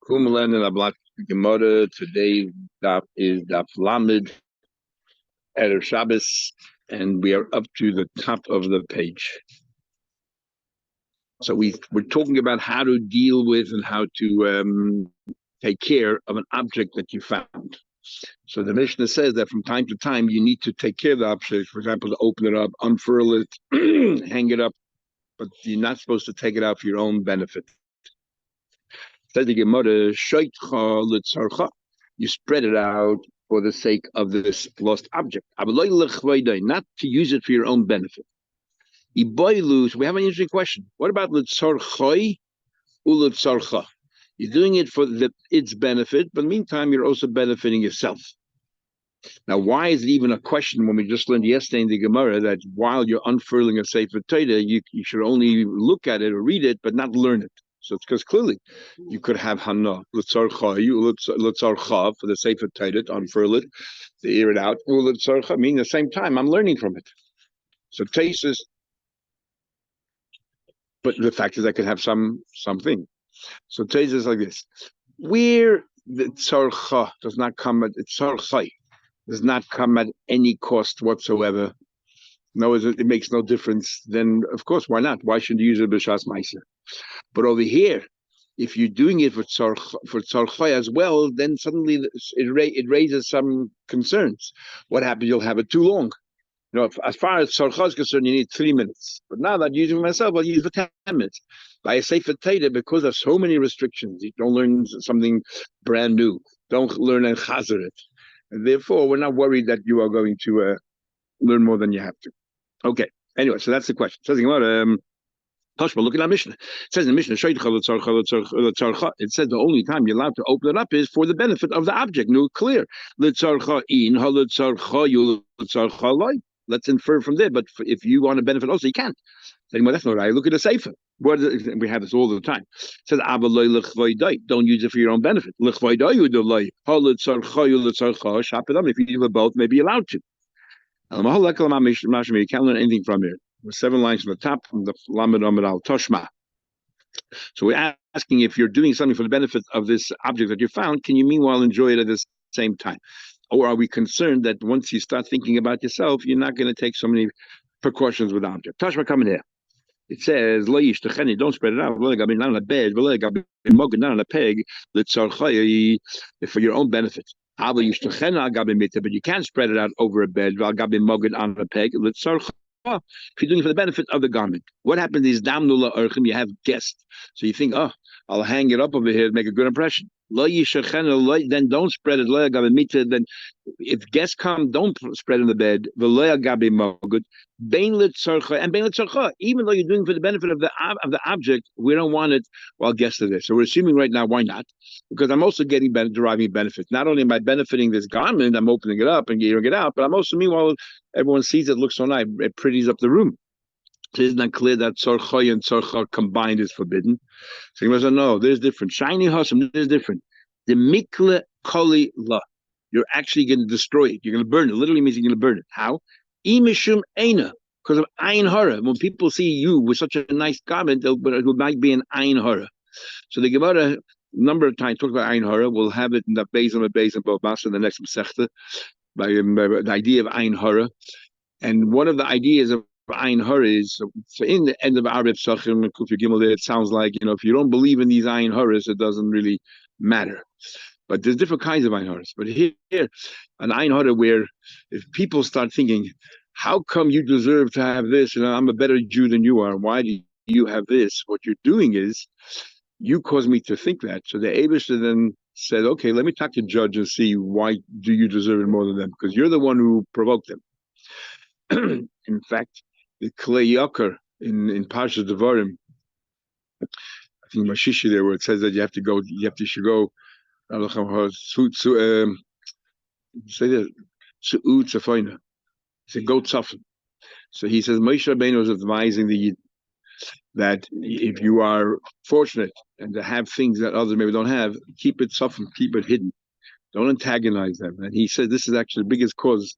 Kumlan and Ablat Gemara. Today daf is daf Lamed Erev Shabbos, and we are up to the top of the page. So we're talking about how to deal with and how to take care of an object that you found. So the Mishnah says that from time to time you need to take care of the object. For example, to open it up, unfurl it, hang it up, but you're not supposed to take it out for your own benefit. Says the Gemara, you spread it out for the sake of this lost object, not to use it for your own benefit. So we have an interesting question. What about l'tzarchai u'letzarcha? You're doing it for its benefit, but in the meantime, you're also benefiting yourself. Now, why is it even a question when we just learned yesterday in the Gemara that while you're unfurling a Sefer Torah, you should only look at it or read it, but not learn it? So it's because clearly you could have hana l'tzarcha for the Sefer Torah to unfurl it, to air it out. L'tzarcha meaning at the same time I'm learning from it. So tesis, but the fact is I could have something. So tesis is like this: where the tzarcha does not come at tzarchai does not come at any cost whatsoever. No, it makes no difference. Then of course, why not? Why shouldn't you use it b'shas ma'aser? But over here, if you're doing it for tzarchai as well, then suddenly it raises some concerns. What happens? You'll have it too long. As far as tzarcha is concerned, you need 3 minutes. But now that I'm using it for myself, I'll use it for 10 minutes. By a Sefer Torah, because there's so many restrictions, you don't learn something brand new. Don't learn and chazer it. And therefore, we're not worried that you are going to learn more than you have to. Okay. Anyway, so that's the question. It says Toshma, look at our Mishnah. It says in the Mishnah, it says the only time you're allowed to open it up is for the benefit of the object. No, clear. Let's infer from there. But if you want to benefit also, you can't. That's not right. Look at the Sefer. We have this all the time. It says, don't use it for your own benefit. If you do both, maybe you're allowed to. You can't learn anything from here. There's 7 lines from the top from the Lamed Amid al Toshma. So we're asking if you're doing something for the benefit of this object that you found, can you meanwhile enjoy it at the same time? Or are we concerned that once you start thinking about yourself, you're not going to take so many precautions with the object? Toshma coming here. It says, don't spread it out. Not on a bed, not on a peg, for your own benefit. But you can't spread it out over a bed, on a peg. If you're doing it for the benefit of the garment, what happens is you have guests, so you think, I'll hang it up over here to make a good impression. Then don't spread it. Then if guests come, don't spread in the bed. Even though you're doing it for the benefit of the object, we don't want it while guests are there. So we're assuming right now, why not? Because I'm also deriving benefit. Not only am I benefiting this garment, I'm opening it up and getting it out, but I'm also, meanwhile, everyone sees it looks so nice, it pretties up the room. So it's not clear that tzarcha and tzarcha combined is forbidden. So you must know there's different. Shiny husam, there's different. The mikle koli la, you're actually going to destroy it. You're going to burn it. Literally means you're going to burn it. How? Imishum eina, because of ayin hara. When people see you with such a nice garment, it might be an ayin hara. So the Gemara, a number of times, talk about ayin hara. We'll have it in the Beis and Bava in the next Masechta by the idea of ayin hara. And one of the ideas of Ayin Hara is, so in the end of Arab Sachim and Kufya Gimel, it sounds like, if you don't believe in these Ayin Haras, it doesn't really matter. But there's different kinds of Ayin Haras. But here, an Ayin Hara where if people start thinking, how come you deserve to have this? I'm a better Jew than you are. Why do you have this? What you're doing is, you caused me to think that. So the Abishah then said, okay, let me talk to the judge and see why do you deserve it more than them? Because you're the one who provoked them. In fact, the Klei Yakar in Parsha Devarim, I think Mashishi there, where it says that you should go, say that, Su'ud Tzafayna. He said, go Tzafin. So he says, Moshe Rabbeinu was advising the Yid that if you are fortunate and to have things that others maybe don't have, keep it Tzafin, keep it hidden. Don't antagonize them. And he said this is actually the biggest cause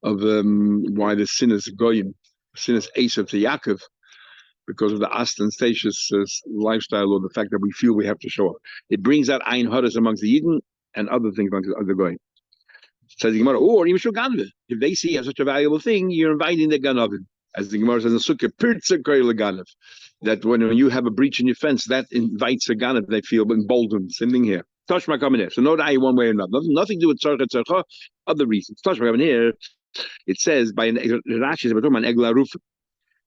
of why the sin is Goyim. Sin is Esav to Yaakov, because of the ostentatious lifestyle, or the fact that we feel we have to show up. It brings out ein hadas amongst the Yidden and other things amongst the goyim. Says the Gemara, or even Ganve. If they see as such a valuable thing, you're inviting the Ganavin. As the Gemara says in Sukkah, Pirtza Koil Ganav. That when you have a breach in your fence, that invites a Ganav, they feel emboldened. Same thing here. Tashma coming here. So no die one way or another. Nothing to do with Tzarcha, other reasons. Tashma coming here, it says by Rashi, an Egla Rufa.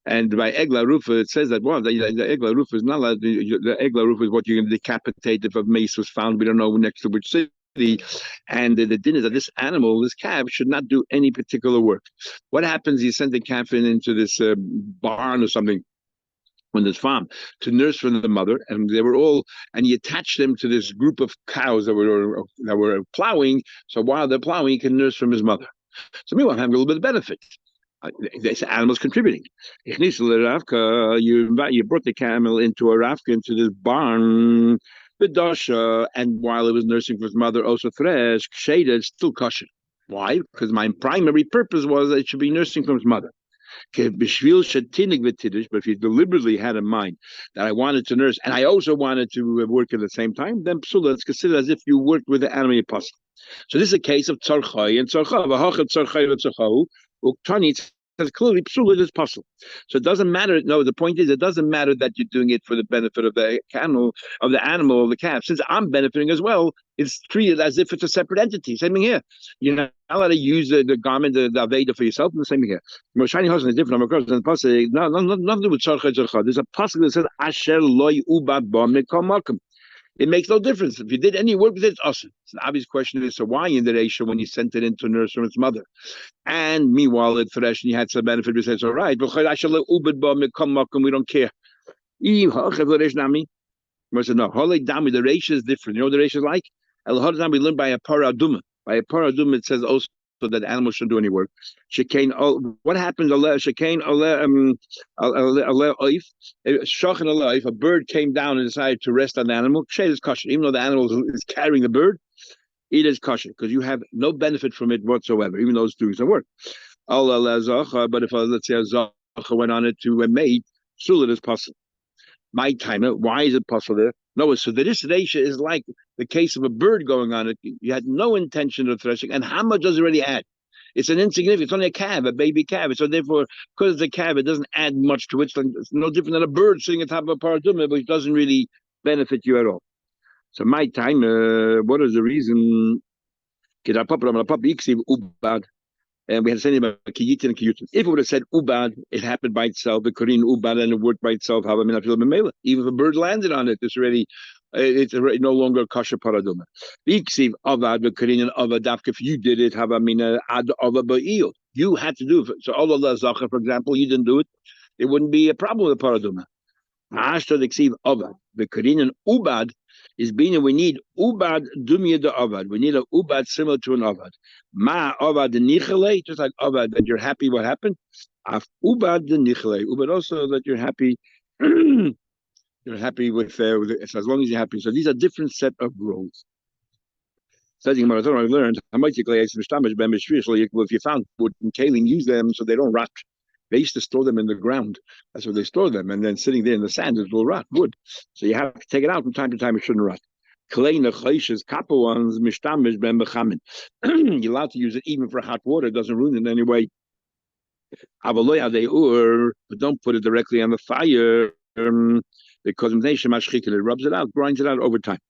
And by Egla Rufa, it says that the Egla Rufa is not allowed. The Egla Rufa is what you're going to decapitate if a mace was found. We don't know next to which city. And the din is that this animal, this calf, should not do any particular work. What happens? You send the calf into this barn or something on this farm to nurse for the mother, and they were all, and he attached them to this group of cows that were plowing. So while they're plowing, he can nurse from his mother. So meanwhile, having a little bit of benefit. This animal's contributing. You brought the camel into a rafka, into this barn. And while it was nursing for his mother, also fresh, shaded, still kosher. Why? Because my primary purpose was that it should be nursing from his mother. But if you deliberately had in mind that I wanted to nurse and I also wanted to work at the same time, then psula, it's considered as if you worked with the animal apostle. So this is a case of tzarchai and tzarchai. Because clearly psula is possible. So it doesn't matter. No, the point is it doesn't matter that you're doing it for the benefit of the animal, of the calf. Since I'm benefiting as well, it's treated as if it's a separate entity. Same thing here. You're not allowed to use the garment, the Aveda for yourself, and the same thing here. Moshani Hosan is different. Of course, in the pasuk, nothing to do with tzarcha. There's a pasuk that says Asher loy ubad ba mikol makom. It makes no difference. If you did any work with it, it's awesome. It's an obvious question is, so why in the ratio when you sent it into nurse from its mother? And meanwhile, it's fresh and you had some benefit, we say it's all right. But we don't care. I said, no, the ratio is different. You know what the ratio is like? We learned by a paraduma. By a paraduma, it says also that animals shouldn't do any work. What happens? If a bird came down and decided to rest on the animal, is kosher. Even though the animal is carrying the bird, it is kosher because you have no benefit from it whatsoever, even though it's doing some work. But if let's say a zacha went on it to a mate, sulit is possible. My time, why is it possible there? No, so the disresha is like the case of a bird going on it. You had no intention of threshing, and how much does it really add? It's an insignificant. It's only a calf, a baby calf. So therefore, because it's a calf, it doesn't add much to it. It's no different than a bird sitting on top of a paraduma, but it doesn't really benefit you at all. So my time, what is the reason? And we had to say about kiyitin and kiyutin. If it would have said ubad, it happened by itself. The korean ubad and it worked by itself. Even if a bird landed on it, it's already no longer a kosher paraduma. Iksiv avad the korean avad dafka. If you did it, ad avad ba'il. You had to do it. So Allah zacher, for example, you didn't do it. It wouldn't be a problem with the paraduma. The korean ubad is being we need ubad dumya de avad. We need a ubad similar to an avad. Ma avad the nichele, just like avad that you're happy what happened. Af ubad the nichele. Ubad also that you're happy. You're happy with it, so as long as you're happy. So these are different set of roles. I've learned if you found wood and kalim, use them so they don't rot. They used to store them in the ground. That's where they store them. And then sitting there in the sand, it will rot, wood. So you have to take it out from time to time. It shouldn't rot. You're allowed to use it even for hot water. It doesn't ruin it in any way. But don't put it directly on the fire because it rubs it out, grinds it out over time.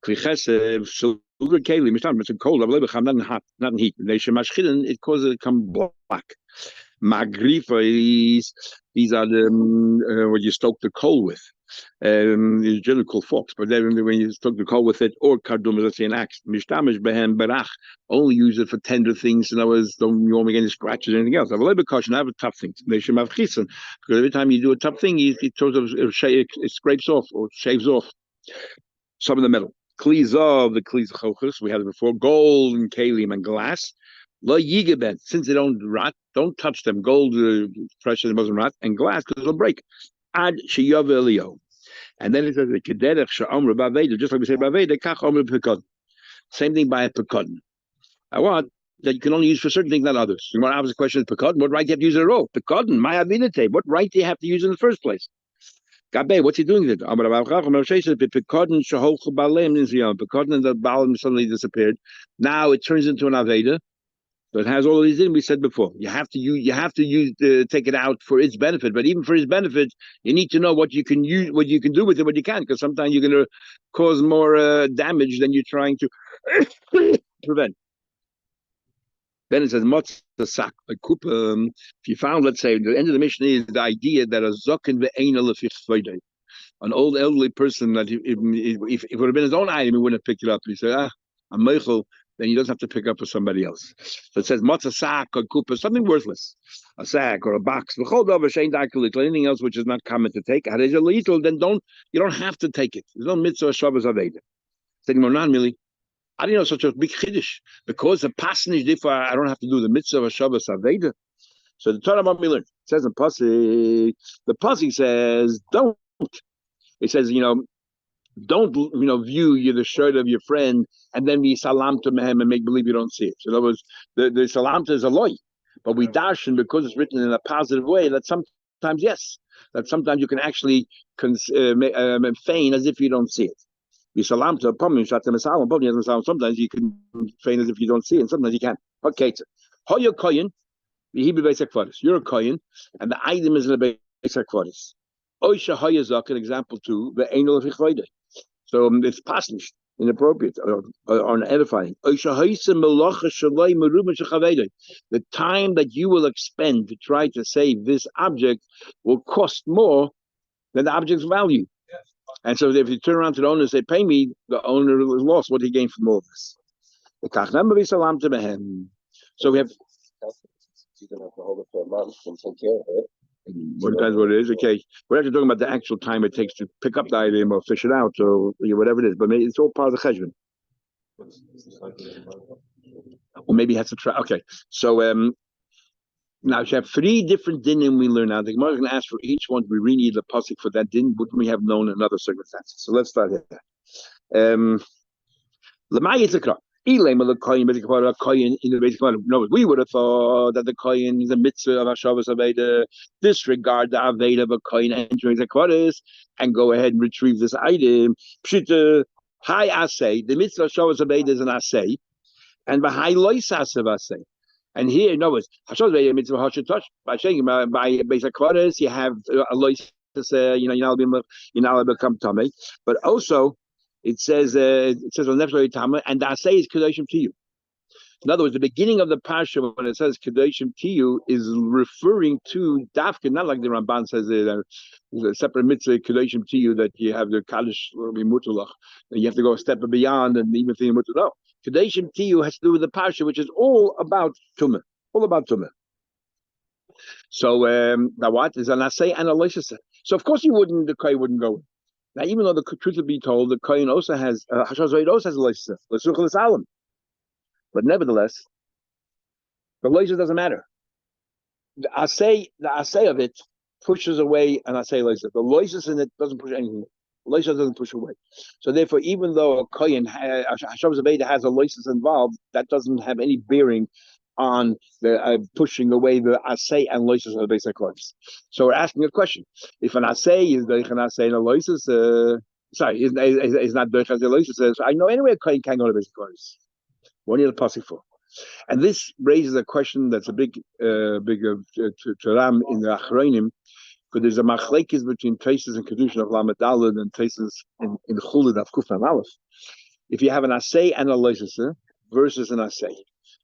Silver kalim, it's cold, not in hot, not in heat. It causes it to come black. Magrifas, these are the what you stoke the coal with. It's generally called forks, but then when you stoke the coal with it, or kardum, let's say an axe, mishtamish behem barach, only use it for tender things. In other words, don't you won't make any scratches or anything else. I have a little bit caution. I have a tough thing. They should have chisan because every time you do a tough thing, it scrapes off or shaves off some of the metal. Kliza, the kliza chochus, we had it before. Gold and kalim and glass. Lo yigabet, since they don't rot, don't touch them. Gold, fresh as it doesn't rot, and glass because it'll break. Ad sheyav elio, and then it says the kederech she'amru baveda, just like we say baveda, kach amru pekod. Same thing by a pekod. I want that you can only use for certain things, not others. You want to ask the question: pekod? What right do you have to use it at all? Pekod, my avinite. What right do you have to use in the first place? Gabe, what's he doing there? Pekadon that Balaam suddenly disappeared. Now it turns into an Aveda. So it has all of these in we said before. You have to use take it out for its benefit. But even for its benefit, you need to know what you can use, what you can do with it, what you can, because sometimes you're going to cause more damage than you're trying to prevent. Then it says matzah sak if you found, let's say, the end of the mission is the idea that a zokin ve'ena lefichvayde, an old elderly person that if it would have been his own item, he wouldn't have picked it up. He said, I'm meichel, then he doesn't have to pick up for somebody else. So it says matzah sak or kupa, something worthless, a sack or a box. Anything else which is not common to take, then you don't have to take it. There's no mitzvah shabbos aveda. Saying non really. I didn't know such a big chiddush because the passage is different. I don't have to do the mitzvah of Shabbos Aveda. So the Torah about me learned. It says in pasuk, the pasuk says don't. It says don't view you the shirt of your friend and then be salam to him and make believe you don't see it. So in other words, the salam to is a loy, but we darshan because it's written in a positive way that sometimes yes, that sometimes you can actually feign as if you don't see it. Sometimes you can feign as if you don't see it, and sometimes you can't. Okay, you're a kohen, you're a kohen, and the item is in the basic quadis. An example two, the anal of so it's passage inappropriate or unedifying. The time that you will expend to try to save this object will cost more than the object's value. And so if you turn around to the owner and say, pay me, the owner is lost. What he gained from all this? So we have... What depends what it is. Okay, we're actually talking about the actual time it takes to pick up the item or fish it out or whatever it is. But maybe it's all part of the cheshbon. Or maybe he has to try. Okay, so now you have three different dinim we learn now. The Gemara is going to ask for each one. We really need the pasuk for that din, which we have known in other circumstances. So let's start here. No, we would have thought that the kohen is a mitzvah of Hashavas Aveda. Disregard the Aveda of a kohen entering the Kodesh and go ahead and retrieve this item. Pshita, high asay. The mitzvah of Hashavas Aveda is an asay, and the high lois asav asay. And here, no, it's Hashavas Aveda mitzvah hashu touch by saying by basic Kodesh you have a lois to say you're not allowed to become tummy, but also. It says on Nefesh Tama, and the Asay is Kedoshim to you. In other words, the beginning of the Parsha, when it says Kedoshim to you, is referring to Dafka, not like the Ramban says there's a separate mitzvah Kedoshim to you that you have the Kaddish Mutulach, and you have to go a step beyond, and even think Mutulach. No, Kedoshim to you has to do with the Parsha, which is all about Tumah, all about Tumah. So now what is an Asay and a Loishasa? So of course the Kohen wouldn't go. Now, even though the truth to be told, the kohen also has Hashavas also has a loisha, but nevertheless, the loisha doesn't matter. The asay of it pushes away an asay loisha. The loisha in it doesn't push anything. Loisha doesn't push away. So therefore, even though a kohen Hashavas has a loisha involved, that doesn't have any bearing on the pushing away the asay and loises of the basic course. So we're asking a question: if an asay is doich an asay and a loises, is not doich as a loises, I know anyway a kohen can't go to the basic course. What are you the pasuk for? And this raises a question that's a big Ram in the Achronim, because there's a machlekes between traces and kedushin of Lamed Daled and traces in Chulid of Kufan Aleph. If you have an asay and a loises versus an asay.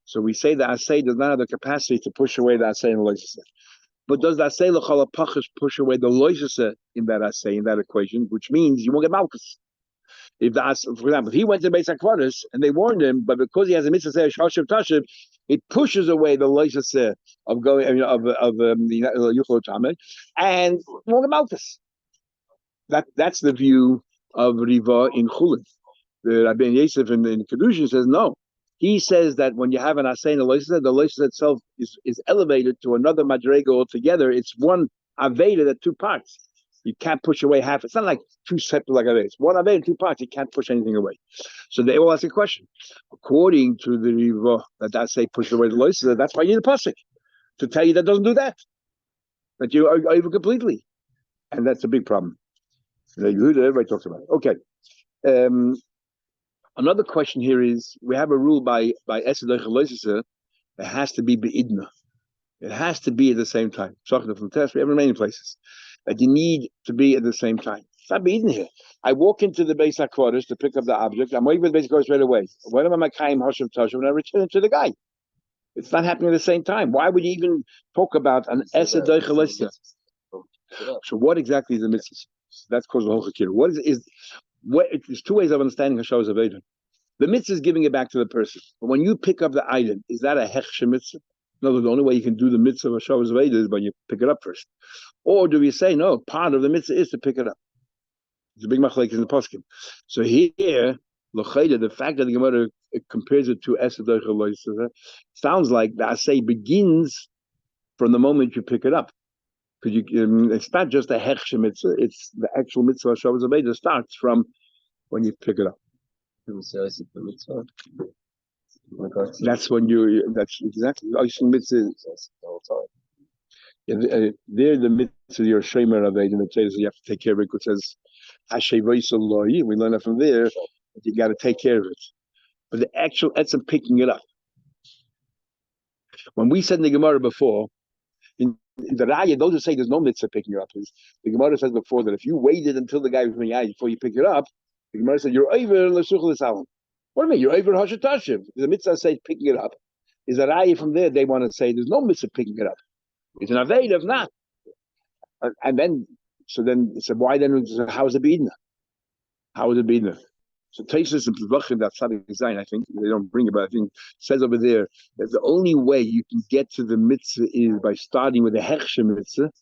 So we say the asay does not have the capacity to push away the asay and the loisese. But does the asay l'chol ha'pachash push away the loisese in that asay, in that equation, which means you won't get malchus. If for example, if he went to Beis HaKvaros and they warned him, but because he has a mitzvah say Hashiv Tashiv, it pushes away the loisese of going of the Yuchot Tameh, and you won't get malchus. That's the view of Riva in Chulin. The Rabbi Yosef in Kedushin says no. He says that when you have an asay and a loises, the loises itself is elevated to another madrega altogether. It's one aveda that two parts. You can't push away half. It's not like two separate like aveda. It's one aveda, two parts. You can't push anything away. So they all ask a question. According to the Riva, that asay pushes away the loises, that's why you need a pasuk to tell you that doesn't do that. That you are over completely, and that's a big problem. Everybody talks about it. Okay. Another question here is: we have a rule by Esed. It has to be beidna. It has to be at the same time. From test, we have many places that you need to be at the same time. It's not beidna here. I walk into the base quarters to pick up the object. I'm waiting for the base quarters right away. When am I kaim hashem tashem? When I return it to the guy, it's not happening at the same time. Why would you even talk about an Esed? So what exactly is the mitzvah? That's called the whole chakir. There's two ways of understanding Hashavas Aveda. The mitzvah is giving it back to the person. But when you pick up the item, is that a hechshe mitzvah? No, the only way you can do the mitzvah of Hashavas Aveda is when you pick it up first. Or do we say, no, part of the mitzvah is to pick it up? It's a big machlek in the poskim. So here, the fact that the Gemara compares it to Esed sounds like the Asay begins from the moment you pick it up. Because it's not just a hechshe mitzvah; it's the actual mitzvah of Shabbos Aveda starts from when you pick it up. That's when you. That's exactly. Mitzvah. There, the mitzvah you're shamer Aveda, and it says you have to take care of it. It says Hashay Vaysaloi. We learn that from there. That you got to take care of it. But the actual etzem picking it up. When we said in the Gemara before. In the Raya, those who say there's no mitzvah picking it up, the Gemara says before that if you waited until the guy was in the eye before you pick it up, the Gemara said you're over l'such l'salam. What do you mean? You're over hashatashim. The mitzvah says picking it up. Is a Raya from there? They want to say there's no mitzvah picking it up. It's an aved if not. And then, so why then? How is it beidna? How is it beidna? So Taisus and Pevachim, that Tzadik design, I think they don't bring it, but I think says over there that the only way you can get to the mitzvah is by starting with the hechshe mitzvah.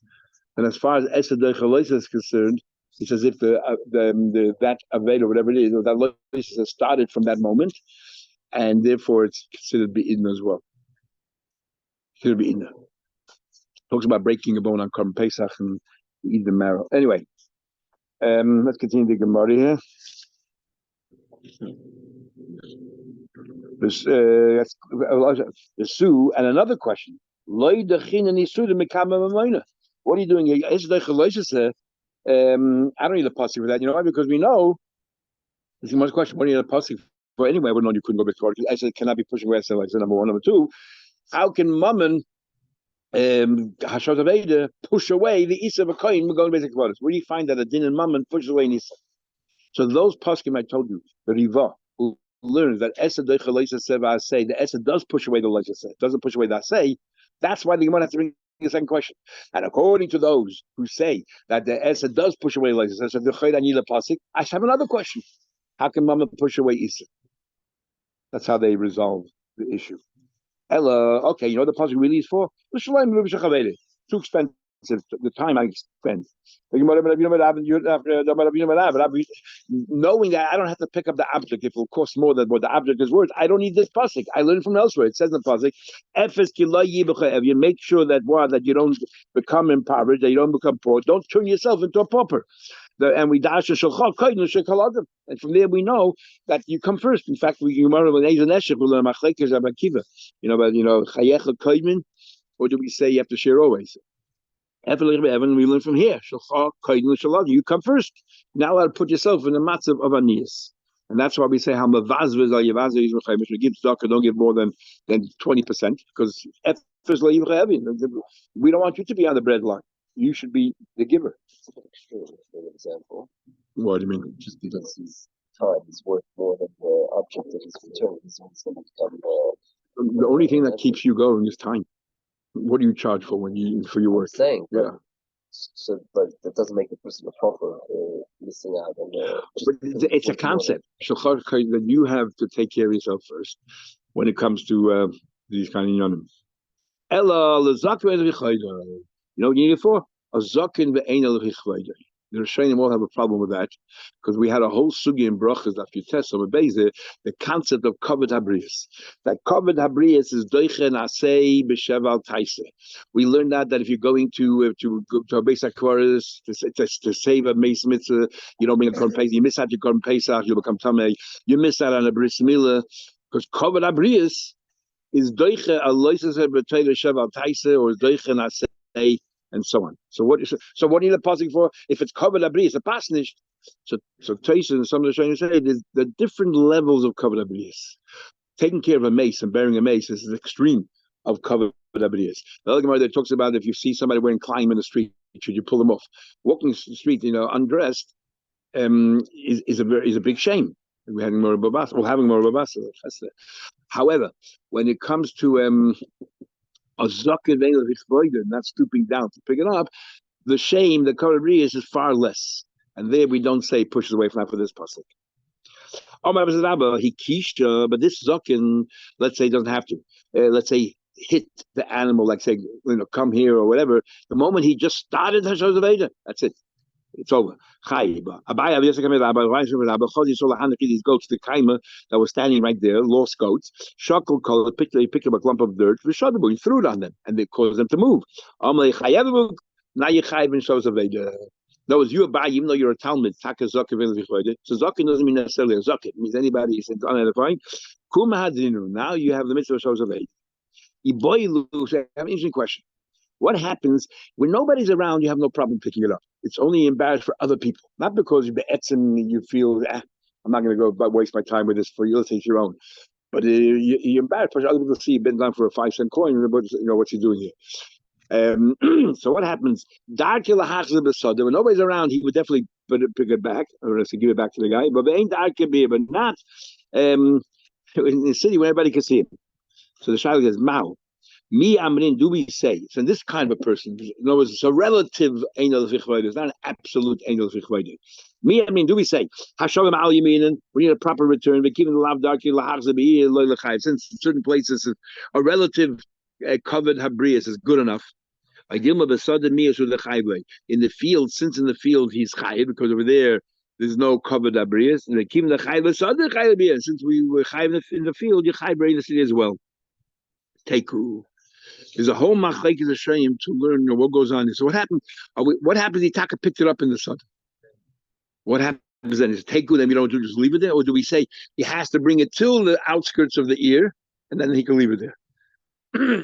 And as far as Esed Doichalois is concerned, it's as if that aved or whatever it is, or that lois has started from that moment, and therefore it's considered beidna as well. Considered beidna. Talks about breaking a bone on Korban Pesach and eat the marrow. Anyway, let's continue the Gemara here. The Sue and another question. What are you doing here? I don't need a posse for that. You know why? Because we know this is much question. What do you need a posse for anyway? I would know you couldn't go back to work. I said cannot be pushing away. So number one, number two. How can Mammon Hashavas Aveda push away the Isa of a coin? We're going to basic waters. Where do you find that a din and Mammon pushes away Nisa? So those poskim I told you, the Riva, who learns that Esed Doichaloisa Seva say the Esed does push away the Loisa say, doesn't push away the Asay. That's why the Gemara has to bring the second question. And according to those who say that the Esed does push away the Loisa say, so the Chayda Nila Pasik, I have another question. How can Mama push away Isa? That's how they resolve the issue. Ella, okay, you know what the Pasik really is for? Too expensive. The time I spend. Knowing that I don't have to pick up the object if it will cost more than what the object is worth, I don't need this pasuk. I learned from elsewhere. It says in the pasuk, if you make sure that you don't become impoverished, that you don't become poor, don't turn yourself into a pauper. And from there we know that you come first. In fact, we learn or do we say you have to share always? We learn from here. You come first. Now I'll put yourself in the matzav of aniyas. And that's why we say how mavazvez al yavazvez we give tzedakah, don't give more than 20%, because we don't want you to be on the bread line. You should be the giver. For example. What do you mean? Just because his time is worth more than the object that he's returning, so it's going to become the only thing that keeps you going is time. What do you charge for for your work? I'm saying, yeah. So, but that doesn't make the person a proper missing out on the. But it's a concept that you have to take care of yourself first when it comes to these kind of yonim. Ella lezakin v'chayda. You know what you need it for? A zakin ve'ein v'chayda. The Rishonim all have a problem with that because we had a whole sugi in brachas that you test over the concept of kavod habrius. That kavod habrius is doichen asay b'sheval taise. We learned that if you're going to a beis hakvaros to save a meis mitzvah, you don't bring a korban pesach. You miss out your korban pesach, you become tamei. You miss out on a bris milah because kavod habrius is doichen aloises b'tayla sheval taise or doichen asay and so on. So what are you passing for? If it's covered abri, it's a pasnish. So Taisa and some of the Shayim say there's the different levels of covered abrius. Taking care of a mace and bearing a mace is the extreme of covered abrius. The other Gemara that talks about if you see somebody wearing kleim in the street, should you pull them off? Walking the street, undressed, is a big shame. We're having more babas, or having more babas. However, when it comes to a zaken not stooping down to pick it up, the shame, the covered abrius is far less. And there we don't say pushes away from that for this pasuk. He kisha, but this zaken, let's say, doesn't have to. Let's say hit the animal, like say, come here or whatever. The moment he just started Hashos Aveda, that's it. It's over. These goats, the kaima that was standing right there, lost goats. Shakal called it, he picked up a clump of dirt, he threw it on them, and they caused them to move. Now you chayv in Hashos Aveda. No, it's you Abai, even though you're a Talmud, Taka Zakin. So Zakin doesn't mean necessarily a Zakin. It means anybody is unedifying. Now you have the mitzvah of Shos of Eid. I have an interesting question. What happens when nobody's around? You have no problem picking it up. It's only embarrassed for other people, not because you feel I'm not going to go waste my time with this for you. Let's take your own. But you're embarrassed for other people to see you bend down for a 5-cent coin. What you're doing here. So what happens? When nobody's around, he would definitely pick it back, or give it back to the guy. But not in the city where everybody can see him. So the shayla says, "Mao, me amrin, do we say?" So this kind of a person, in other words, it's a relative einol fichvoid. It's not an absolute einol fichvoid. Me amrin, do we say hashavim al yaminin? We need a proper return. But given the lav darki lahachzabi loy lechayv, since in certain places a relative covered habrius is good enough. In the field, since in the field he's chayiv, because over there's no covered abrius, and they keep the chayiv since we were chayiv in the field, you're chayiv in the city as well. Teku. There's a whole machlekes of shayim to learn what goes on. So what happened? What happens? Itaka picked it up in the sun. What happens then? Is teku? Then we don't just leave it there, or do we say he has to bring it till the outskirts of the ear, and then he can leave it there?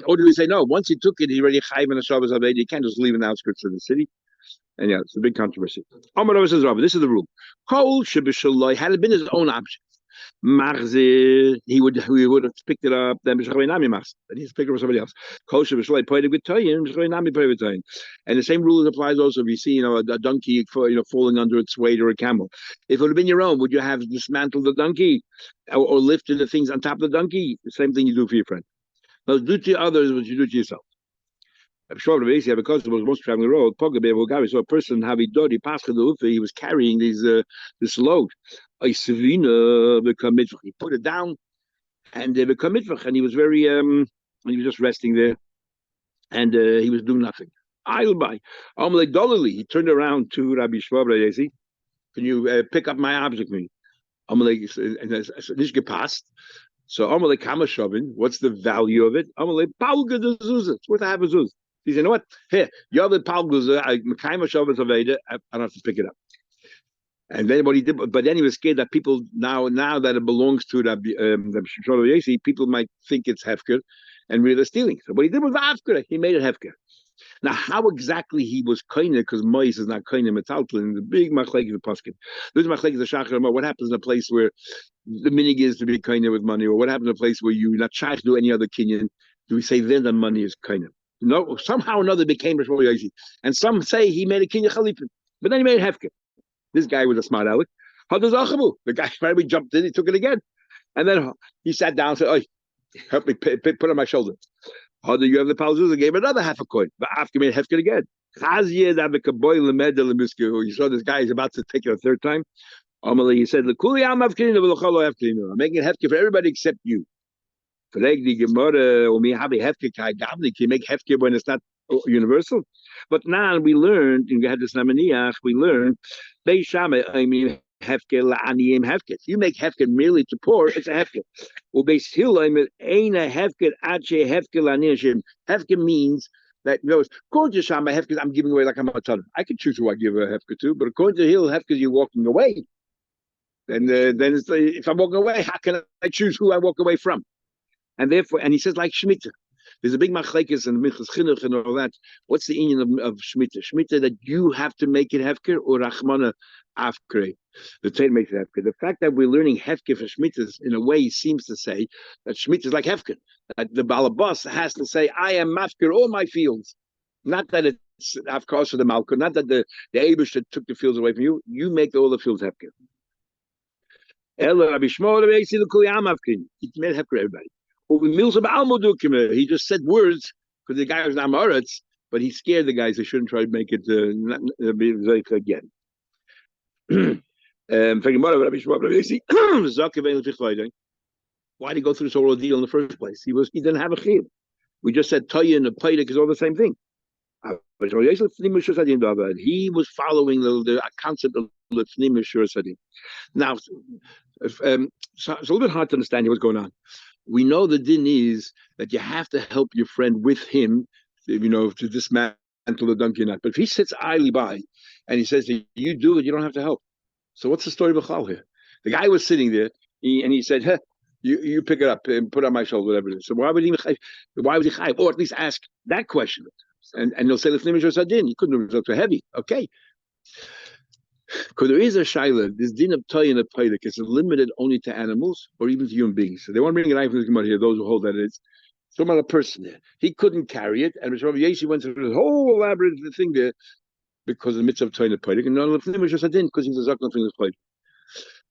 Or do we say no? Once he took it, he already chayv and a shabbos aved. You can't just leave in the outskirts of the city. And yeah, it's a big controversy. Amar says, Rabbi, this is the rule. Kol shebishaloi, had it been his own object, machzir, he would have picked it up. Then b'shachavei nami machzir, and he's picked it up for somebody else. Kol shebishaloi poedek with toyin, b'shachavei nami poedek with toyin. And the same rule applies also if you see, a donkey, falling under its weight, or a camel. If it would have been your own, would you have dismantled the donkey or lifted the things on top of the donkey? The same thing you do for your friend. Now, do to others what you do to yourself. Because it was most traveling road, so a person he was carrying this load. He put it down, and he was very he was just resting there, and he was doing nothing. I'll buy. He turned around to Rabbi Shvab. Can you pick up my object, me? And Nishke passed. So Amalek Kamashavin, what's the value of it? Amalek Palga Zuzah. It's worth a half a zuz. He said, you know what? Here, you have the Palga, I don't have to pick it up. And then what he did, but then he was scared that people now that it belongs to the people might think it's hefker and really stealing. So what he did was after he made it hefker. Now, how exactly he was koine, because Mois is not koine metaltlin, the big machlek of Paskin. There's machlek of the Shachar. What happens in a place where the minig is to be koine with money, or what happens in a place where you not try to do any other kinyan? Do we say then the money is koine? No, somehow or another became Rishon Yosi. And some say he made a kinyan chalipin, but then he made a hefker. This guy was a smart aleck. The guy finally jumped in, he took it again. And then he sat down and said, "Oh, help me put on my shoulder." How do you have the palzuz? Gave another half a coin. But after made hefker again. You saw this guy is about to take it a third time. He said, I'm making it hefker for everybody except you. Can you make hefker when it's not universal? But now we learned, and we had this namaniach, we learned, hefker la'aniyim hefker. If you make hefker merely to poor, it's a hefker. Hefker means that, according to Shama, hefker, I'm giving away like I'm a ton. I can choose who I give a hefker to, but according to Hill, hefker, you're walking away. And then it's if I'm walking away, how can I choose who I walk away from? And therefore, and he says like Shemitah. There's a big machlekes and minchas chinuch and all that. What's the union of shmita? Shmita that you have to make it hefker or rachmana afkre. The Torah makes it hefker. The fact that we're learning hefker for shmitas in a way seems to say that shmita is like hefker. That the balabas has to say, I am mafker all my fields. Not that it's afkar for the malka, not that the Abish that took the fields away from you. You make all the fields hefker. Ella Rabbi Shmuel Rabbi Yossi l'kuli amavkin. He made hefker everybody. He just said words because the guy was not Amoritz, but he scared the guys. They shouldn't try to make it again. Why did he go through this whole ordeal in the first place? He didn't have a chiyuv. We just said Toya and the Paidik is all the same thing. He was following the concept of Lefnim Mishur Sadim. Now, so it's a little bit hard to understand what's going on. We know the din is that you have to help your friend with him, to dismantle the donkey nut. But if he sits idly by and he says, you do it, you don't have to help. So what's the story of Bechal here? The guy was sitting there and he said, you pick it up and put it on my shoulder, whatever it is. So why would he chayiv? Or at least ask that question. And he'll say, he couldn't have been so heavy. Okay. Because there is a shaila, this din of toy and a paidik is limited only to animals or even to human beings. So they want to bring an eye from the Gemara here, those who hold that it's some other person there. He couldn't carry it, and Rabbi Yossi went through this whole elaborate thing there because of the mitzvah of toy and a paidik, and none of the was just a din because he was a zakna from the paidik.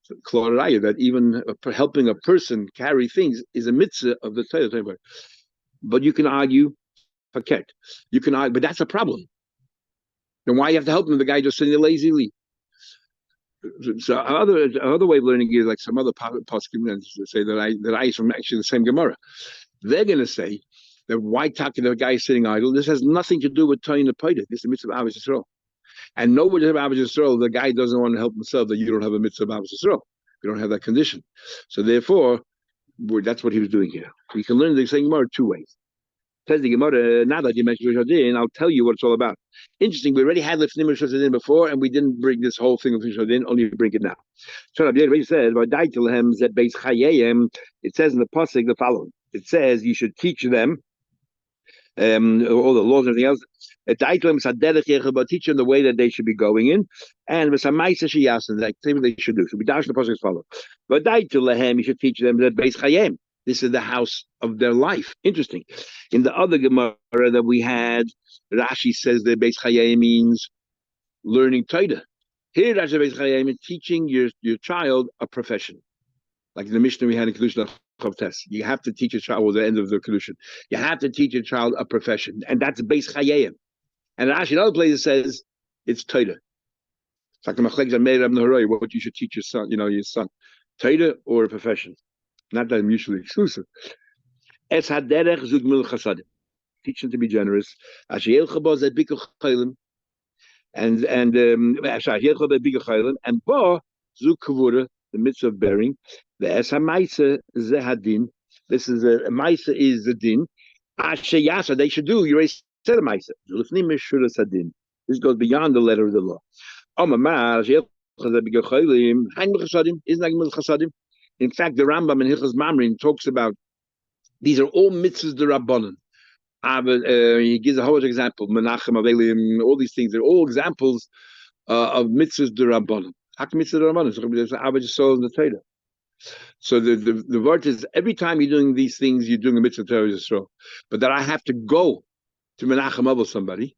So Claraya, that even helping a person carry things is a mitzvah of the toy and paidik. But you can argue, paket. You can argue, but that's a problem. Then why you have to help him? The guy just sitting there lazily. So another way of learning is like some other poskim say that I is from actually the same Gemara. They're going to say that why talking to the guy sitting idle? This has nothing to do with tying the payda. This is the mitzvah of Avos Yisrael. And nobody has Avos Yisrael. The guy doesn't want to help himself. That you don't have a mitzvah of Avos Yisrael. You don't have that condition. So therefore, that's what he was doing here. So you can learn the same Gemara two ways. Says the Gemara, now that you mentioned Rosh Hashanah, I'll tell you what it's all about. Interesting, we already had Lefnim Rosh Hashanah before, and we didn't bring this whole thing of Rosh Hashanah, only bring it now. So Rabbi said, it says in the pasuk the following. It says you should teach them all the laws and everything else. Teach them the way that they should be going in, and like thing they should do. So we dash the pasuk as follows. You should teach them that Beis Chayim. This is the house of their life. Interesting. In the other Gemara that we had, Rashi says that Beis Chayim means learning Torah. Here, Rashi Beis Chayim is teaching your child a profession. Like in the Mishnah we had in Kedushin Chavtes. You have to teach a child, at the end of the Kedushin, you have to teach a child a profession. And that's Beis Chayim. And Rashi in other places says it's Torah. It's like the Machlekes that made up in the Haroi, what you should teach your son, Torah or a profession. Not that I'm mutually exclusive. Es haderech zug mil chasadim. Teach them to be generous. And ba zug kavura, the mitzvah of bearing. The es hamaisa zehadin. This is a maisa is the din. Ashe yasa they should do. You already said a maisa. This goes beyond the letter of the law. Isn't that mil chasadim? In fact, the Rambam in Hilchos Mamrin talks about these are all mitzvahs derabbanan. He gives a whole example, Menachem, Avelim, all these things. They're all examples of mitzvahs derabbanan. How can mitzvahs derabbanan? There's Avos Yisrael in the Torah. So the word is every time you're doing these things, you're doing a mitzvah of Avos Yisrael. But that I have to go to Menachem Avos somebody,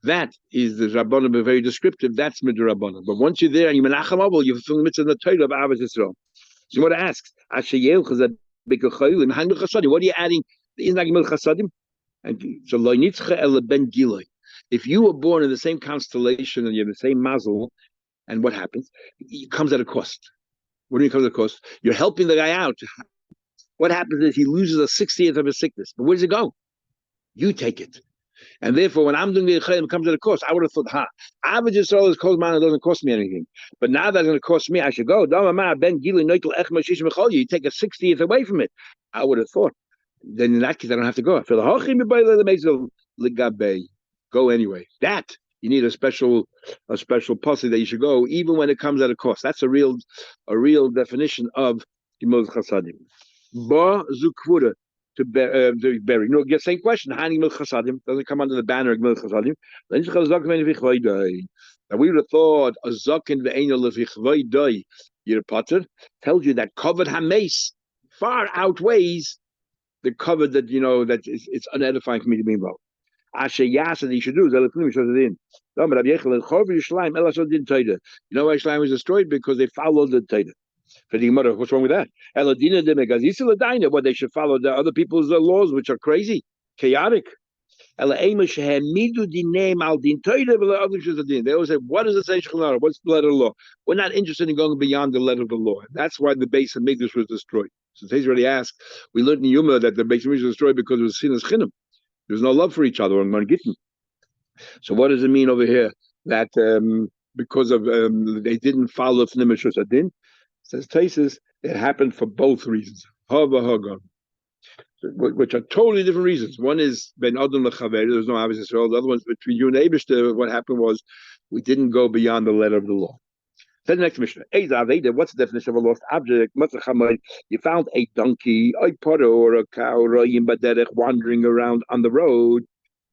that is the Rabbanan, but very descriptive. That's midrabbanan. But once you're there and you Menachem Avos, you're fulfilling the mitzvah in the Torah of Avos Yisrael. So what it asks, what are you adding? And so if you were born in the same constellation and you have the same mazel, and what happens? It comes at a cost. What do you mean comes at a cost? You're helping the guy out. What happens is he loses a 60th of his sickness. But where does it go? You take it. And therefore, when I'm doing the Chayim, it comes at a cost. I would have thought, Avos Yisrael is called man, it doesn't cost me anything. But now that's going to cost me, I should go. You take a 60th away from it. I would have thought. Then in that case, I don't have to go. Go anyway. That, you need a special posse that you should go, even when it comes at a cost. That's a real definition of Gimel Chasadim. Ba Zukvura. to be buried. No, get same question. Hani Mil Chasadim doesn't come under the banner of Mil Chasadim. Now we would have thought a zaken ve'ena levichvaydai your potter tells you that covered hames far outweighs the covered that that it's unedifying for me to be involved. Asher Yasa he should do Zelafnim shows it in. No, but Abiyechel Chov Yishleim Elasod didn't tell you. You know why Yishleim was destroyed? Because they followed the Taita. For the mother, what's wrong with that? Eladina de Megazisiladina, what they should follow the other people's laws, which are crazy, chaotic. They always say, what is the Seish What's the letter of the law? We're not interested in going beyond the letter of the law. That's why the base of Mikdash was destroyed. So they already asked, we learned in Yuma that the base of Mikdash was destroyed because it was seen as chinim. There's no love for each other on Gittin. So what does it mean over here? That because of they didn't follow Fnimishus Adin? Says Taisus, it happened for both reasons. Hava Hagan. Which are totally different reasons. One is Ben Adam Lechaver, there's no obvious Israel. The other one's between you and Abishter. What happened was we didn't go beyond the letter of the law. Then the next mission. What's the definition of a lost object? You found a donkey, a potter, or a cow, wandering around on the road.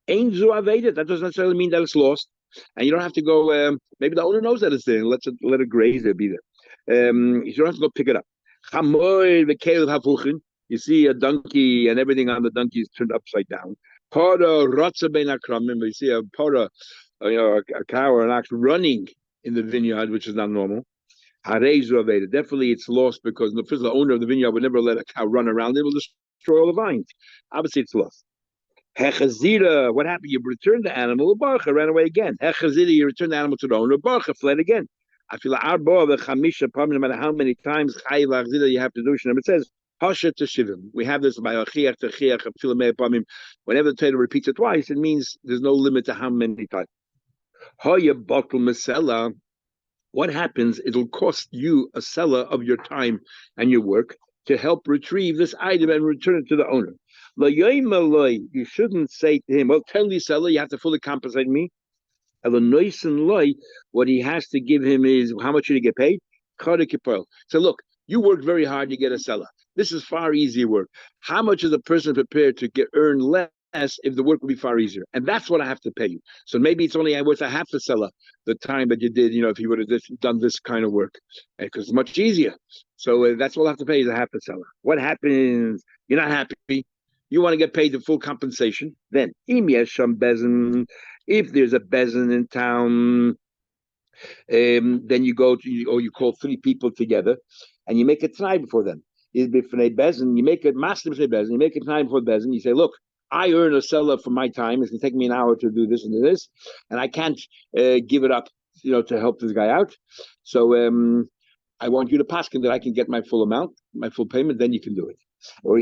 That doesn't necessarily mean that it's lost. And you don't have to go, maybe the owner knows that it's there. Let it graze there, be there. You don't have to go pick it up. You see a donkey and everything on the donkey is turned upside down. You see a para, a cow or an ox running in the vineyard, which is not normal. Definitely it's lost because the owner of the vineyard would never let a cow run around. It will destroy all the vines. Obviously it's lost. Hechazira, what happened? You returned the animal, Barcha ran away again. Hechazira, you returned the animal to the owner, Barcha fled again. I feel no matter how many times you have to do it. It says Hasha to Shivim. We have this by Achiach to Chiach. Whenever the Torah repeats it twice, it means there's no limit to how many times. Hoya Batul Masela. What happens? It'll cost you a seller of your time and your work to help retrieve this item and return it to the owner. You shouldn't say to him, well, tell the seller you have to fully compensate me. What he has to give him is, how much should he get paid? So look, you work very hard to get a seller. This is far easier work. How much is a person prepared to earn less if the work would be far easier? And that's what I have to pay you. So maybe it's only worth a half a seller the time that you did, if you would have done this kind of work, because it's much easier. So that's what I have to pay is a half a seller. What happens? You're not happy. You want to get paid the full compensation. Then, if there's a bezin in town, then you go to, or you call three people together, and you make a try before them. You make a master bezin. You make a time before bezin. You say, look, I earn a seller for my time. It's going to take me an hour to do this and do this, and I can't give it up, to help this guy out. So I want you to paskin that I can get my full amount, my full payment. Then you can do it. Or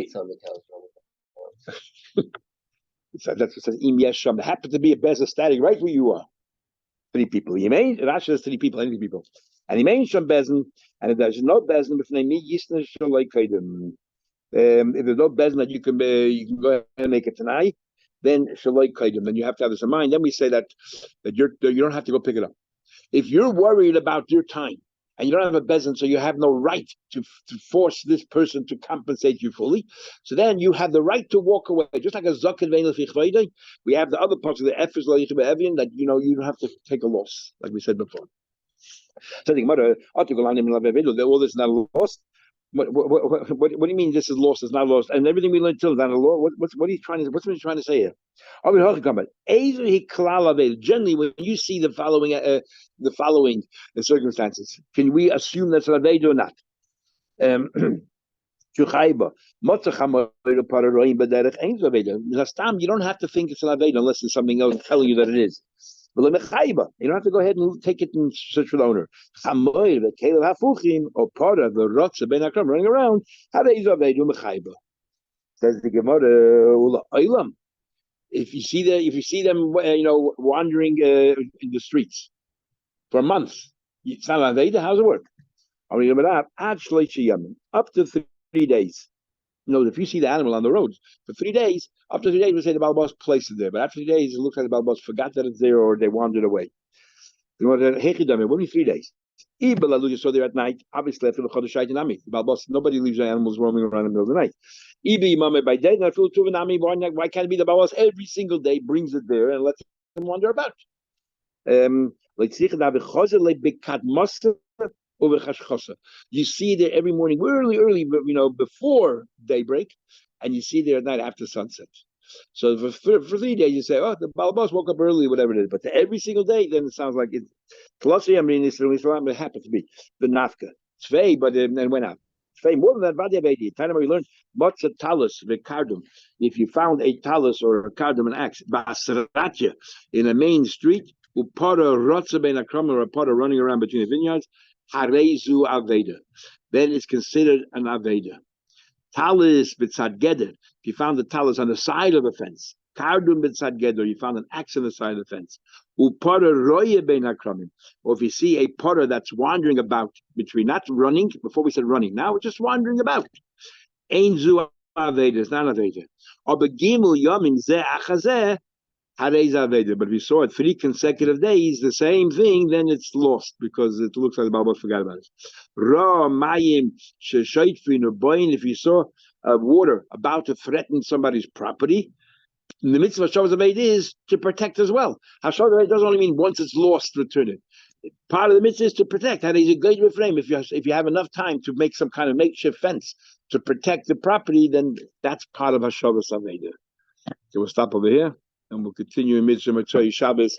so that's what it says. Im yesham. There happens to be a bezin static right where you are. Three people. You mean Rashi says 3 people, any people. And he means some bezin, and if there's no bezin, if there's no bezin that you can go ahead and make it tonight, then shaloi kaidim. Then you have to have this in mind. Then we say that you don't have to go pick it up. If you're worried about your time and you don't have a bezin, so you have no right to force this person to compensate you fully, so then you have the right to walk away. Just like a zaken vein, we have the other parts of the efes that you don't have to take a loss, like we said before. So the mother, all this is not a loss. What do you mean this is lost? It's not lost, and everything we learned till is not a law. What's he trying to? What's he trying to say here? Generally, when you see the following circumstances, can we assume that's an aved or not? You don't have to think it's an aved unless there's something else telling you that it is. You don't have to go ahead and take it and search for the owner. Or part of the rotza ben akram running around. Says the Gemara, if you see them, wandering in the streets for a month, it's not aveda. How's it work? Up to 3 days. If you see the animal on the road for 3 days, up to 3 days, we say the Balabas placed it there. But after 3 days, it looks like the Balabas forgot that it's there or they wandered away. What do you mean 3 days? You saw there at night. Obviously, after the Chodesh Nami, nobody leaves the animals roaming around in the middle of the night. By day, why can't it be the Balbas every single day brings it there and lets them wander about? You see there every morning, early, before daybreak, and you see there at night after sunset. So for 3 days you say, oh, the Balabas woke up early, whatever it is. But every single day, then it sounds like it's Colossi. I mean, Islam, it happens to be the Nafka. Tvei, but then went out. Tvei, more than that, Vadia Bedi. Time we learned Motza Talus, Vicardum. If you found a talus or a cardum, an axe, Basratya, in a main street, Upara Rotza Ben Akram, or a potter running around between the vineyards, Harezu Aveda. Then it's considered an Aveda. Talis b'tzad geder. If you found the talis on the side of the fence, kardum b'tzad geder. You found an axe on the side of the fence. Upotter roye ben hakramim. Or if you see a potter that's wandering about between, not running. Before we said running, now we're just wandering about. Ein zu aveda. It's not aveda. Or begimul yomim zeh achazeh. But if you saw it 3 consecutive days, the same thing, then it's lost because it looks like the Bible forgot about it. Ra mayim sheshaytfin or boin. If you saw water about to threaten somebody's property, the mitzvah of Shabbos Aved is to protect as well. Shabbos Aved doesn't only mean once it's lost, return it. Part of the mitzvah is to protect. That is a great refrain. If you have enough time to make some kind of makeshift fence to protect the property, then that's part of Shabbos Aved. So we'll stop over here. And we'll continue in Mitzvah Motzei Shabbos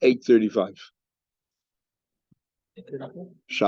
8:35. Shabbos.